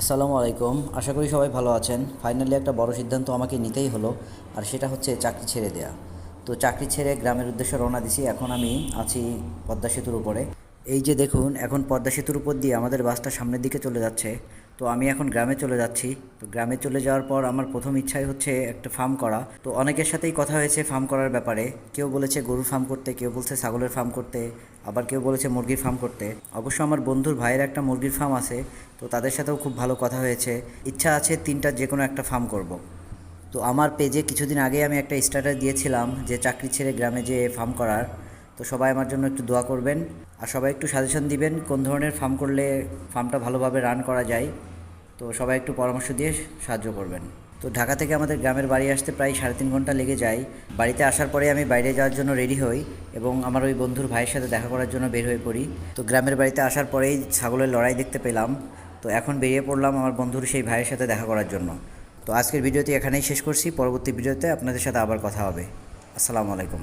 আসসালামু আলাইকুম। আশা করি সবাই ভালো আছেন। ফাইনালি একটা বড় সিদ্ধান্ত আমাকে নিতেই হলো, আর সেটা হচ্ছে চাকরি ছেড়ে দেয়া। তো চাকরি ছেড়ে গ্রামের উদ্দেশ্যে রওনা দিছি। এখন আমি আছি পদ্মা সেতুর উপরে। এই যে দেখুন, এখন পদ্মা সেতুর উপর দিয়ে আমাদের বাসটা সামনের দিকে চলে যাচ্ছে। তো আমি এখন গ্রামে চলে যাচ্ছি। তো গ্রামে চলে যাওয়ার পর আমার প্রথম ইচ্ছাই হচ্ছে একটা ফার্ম করা। তো অনেকের সাথেই কথা হয়েছে ফার্ম করার ব্যাপারে। কেউ বলেছে গরুর ফার্ম করতে, কেউ বলছে ছাগলের ফার্ম করতে, আবার কেউ বলেছে মুরগির ফার্ম করতে। অবশ্য আমার বন্ধুর ভাইয়ের একটা মুরগির ফার্ম আছে, তো তাদের সাথেও খুব ভালো কথা হয়েছে। ইচ্ছা আছে তিনটার যে কোনো একটা ফার্ম করব। তো আমার পেজে কিছুদিন আগে আমি একটা স্ট্যাটাস দিয়েছিলাম যে চাকরি ছেড়ে গ্রামে যে ফার্ম করার। তো সবাই আমার জন্য একটু দোয়া করবেন, আর সবাই একটু সাজেশন দিবেন কোন ধরনের ফার্ম করলে ফার্মটা ভালোভাবে রান করা যায়। তো সবাই একটু পরামর্শ দিয়ে সাহায্য করবেন। তো ঢাকা থেকে আমাদের গ্রামের বাড়ি আসতে প্রায় 3.5 ঘন্টা লেগে যায়। বাড়িতে আসার পরে আমি বাইরে যাওয়ার জন্য রেডি হই এবং আমার ওই বন্ধুর ভাইয়ের সাথে দেখা করার জন্য বের হয়ে পড়ি। তো গ্রামের বাড়িতে আসার পরেই ছাগলের লড়াই দেখতে পেলাম। তো এখন বেরিয়ে পড়লাম আমার বন্ধুর সেই ভাইয়ের সাথে দেখা করার জন্য। তো আজকের ভিডিওটি এখানেই শেষ করছি। পরবর্তী ভিডিওতে আপনাদের সাথে আবার কথা হবে। আসসালামু আলাইকুম।